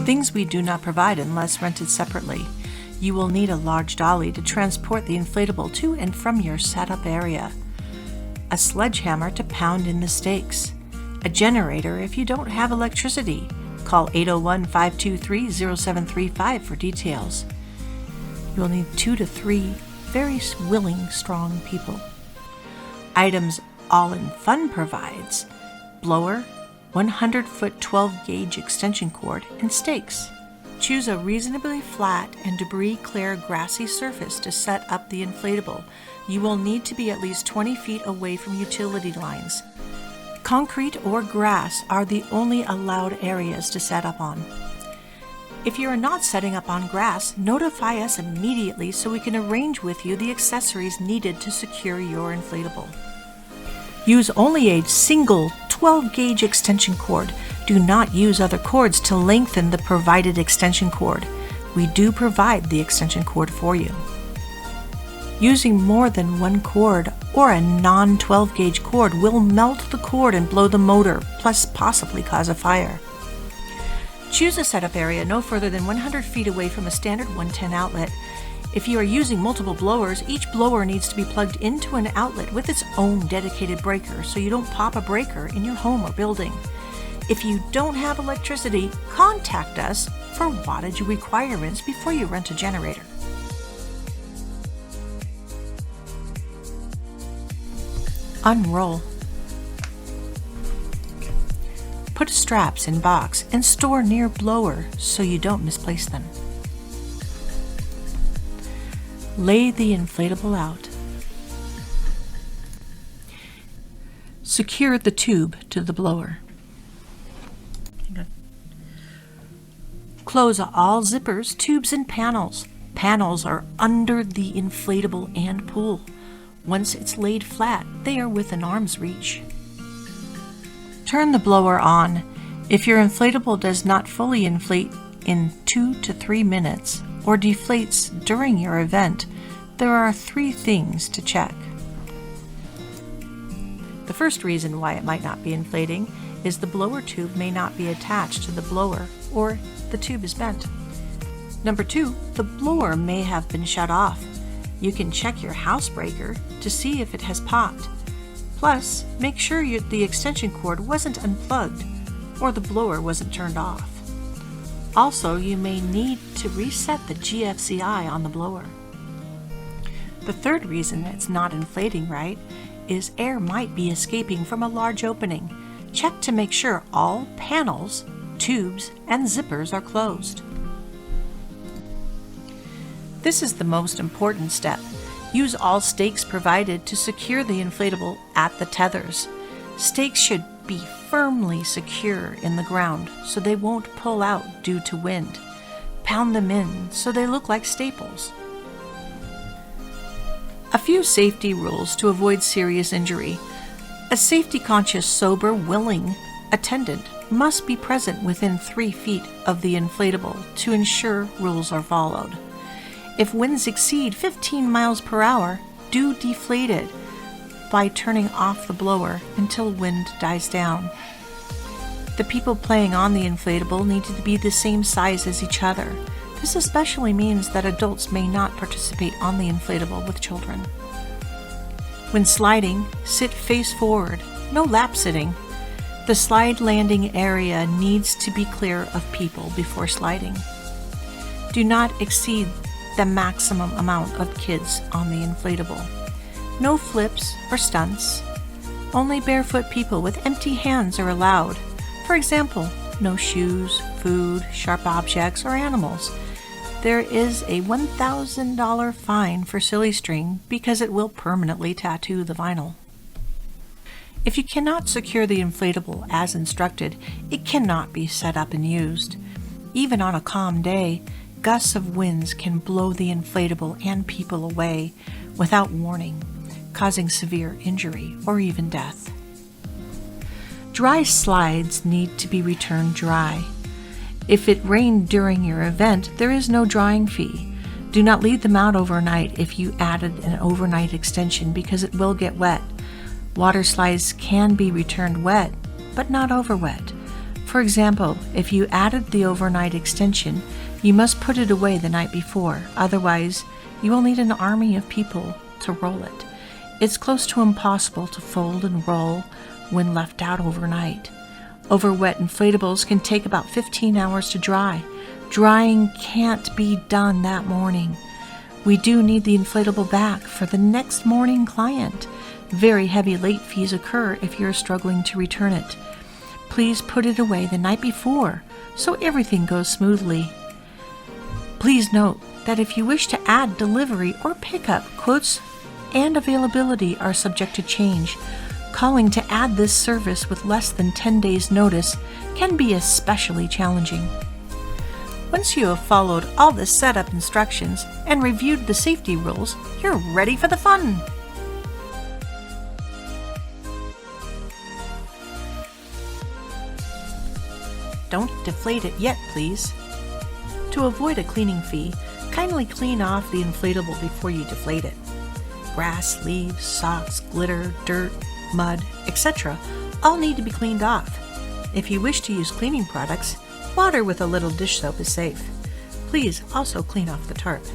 Things we do not provide unless rented separately. You will need a large dolly to transport the inflatable to and from your setup area, a sledgehammer to pound in the stakes, a generator if you don't have electricity. Call 801-523-0735 for details. You will need 2 to 3 very willing, strong people. Items All in Fun provides: blower, 100-foot 12-gauge extension cord, and stakes. Choose a reasonably flat and debris-clear grassy surface to set up the inflatable. You will need to be at least 20 feet away from utility lines. Concrete or grass are the only allowed areas to set up on. If you are not setting up on grass, notify us immediately so we can arrange with you the accessories needed to secure your inflatable. Use only a single 12-gauge extension cord. Do not use other cords to lengthen the provided extension cord. We do provide the extension cord for you. Using more than one cord or a non-12-gauge cord will melt the cord and blow the motor, plus possibly cause a fire. Choose a setup area no further than 100 feet away from a standard 110 outlet. If you are using multiple blowers, each blower needs to be plugged into an outlet with its own dedicated breaker so you don't pop a breaker in your home or building. If you don't have electricity, contact us for wattage requirements before you rent a generator. Unroll. Put straps in box and store near blower so you don't misplace them. Lay the inflatable out. Secure the tube to the blower. Close all zippers, tubes, and panels. Panels are under the inflatable and pool. Once it's laid flat, they are within arm's reach. Turn the blower on. If your inflatable does not fully inflate in 2 to 3 minutes or deflates during your event, there are 3 things to check. The first reason why it might not be inflating is the blower tube may not be attached to the blower or the tube is bent. Number 2, the blower may have been shut off. You can check your house breaker to see if it has popped. Plus, make sure the extension cord wasn't unplugged or the blower wasn't turned off. Also, you may need to reset the GFCI on the blower. The third reason it's not inflating right is air might be escaping from a large opening. Check to make sure all panels, tubes, and zippers are closed. This is the most important step. Use all stakes provided to secure the inflatable at the tethers. Stakes should be firmly secure in the ground so they won't pull out due to wind. Pound them in so they look like staples. A few safety rules to avoid serious injury. A safety-conscious, sober, willing attendant must be present within 3 feet of the inflatable to ensure rules are followed. If winds exceed 15 miles per hour, do deflate it by turning off the blower until wind dies down. The people playing on the inflatable need to be the same size as each other. This especially means that adults may not participate on the inflatable with children. When sliding, sit face forward, no lap sitting. The slide landing area needs to be clear of people before sliding. Do not exceed the maximum amount of kids on the inflatable. No flips or stunts. Only barefoot people with empty hands are allowed. For example, no shoes, food, sharp objects, or animals. There is a $1,000 fine for silly string because it will permanently tattoo the vinyl. If you cannot secure the inflatable as instructed, it cannot be set up and used. Even on a calm day, gusts of winds can blow the inflatable and people away without warning, causing severe injury or even death. Dry slides need to be returned dry. If it rained during your event, there is no drying fee. Do not leave them out overnight if you added an overnight extension because it will get wet. Water slides can be returned wet, but not over wet. For example, if you added the overnight extension, you must put it away the night before. Otherwise, you will need an army of people to roll it. It's close to impossible to fold and roll when left out overnight. Overwet inflatables can take about 15 hours to dry. Drying can't be done that morning. We do need the inflatable back for the next morning client. Very heavy late fees occur if you're struggling to return it. Please put it away the night before so everything goes smoothly. Please note that if you wish to add delivery or pickup, quotes and availability are subject to change. Calling to add this service with less than 10 days' notice can be especially challenging. Once you have followed all the setup instructions and reviewed the safety rules, you're ready for the fun. Don't deflate it yet, please. To avoid a cleaning fee, kindly clean off the inflatable before you deflate it. Grass, leaves, socks, glitter, dirt, mud, etc. all need to be cleaned off. If you wish to use cleaning products, water with a little dish soap is safe. Please also clean off the tarp.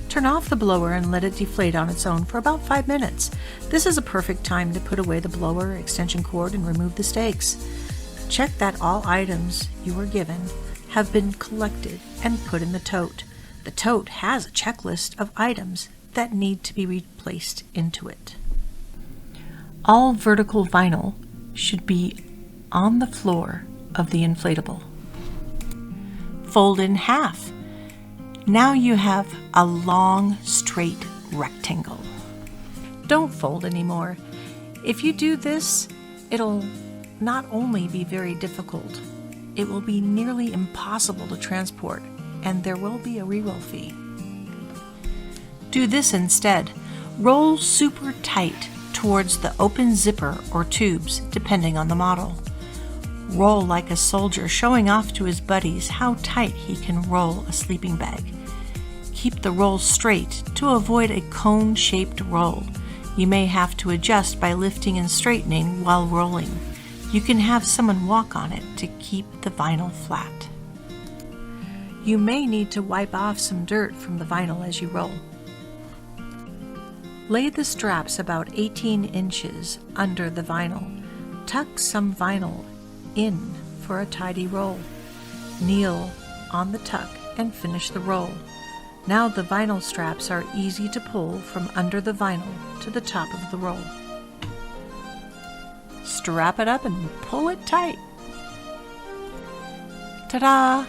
Turn off the blower and let it deflate on its own for about 5 minutes. This is a perfect time to put away the blower, extension cord, and remove the stakes. Check that all items you were given have been collected and put in the tote. The tote has a checklist of items that need to be replaced into it. All vertical vinyl should be on the floor of the inflatable. Fold in half. Now you have a long, straight rectangle. Don't fold anymore. If you do this, it'll not only be very difficult, it will be nearly impossible to transport, and there will be a reroll fee. Do this instead. Roll super tight towards the open zipper or tubes, depending on the model. Roll like a soldier, showing off to his buddies how tight he can roll a sleeping bag. Keep the roll straight to avoid a cone-shaped roll. You may have to adjust by lifting and straightening while rolling. You can have someone walk on it to keep the vinyl flat. You may need to wipe off some dirt from the vinyl as you roll. Lay the straps about 18 inches under the vinyl. Tuck some vinyl in for a tidy roll. Kneel on the tuck and finish the roll. Now the vinyl straps are easy to pull from under the vinyl to the top of the roll. Strap it up and pull it tight. Ta-da!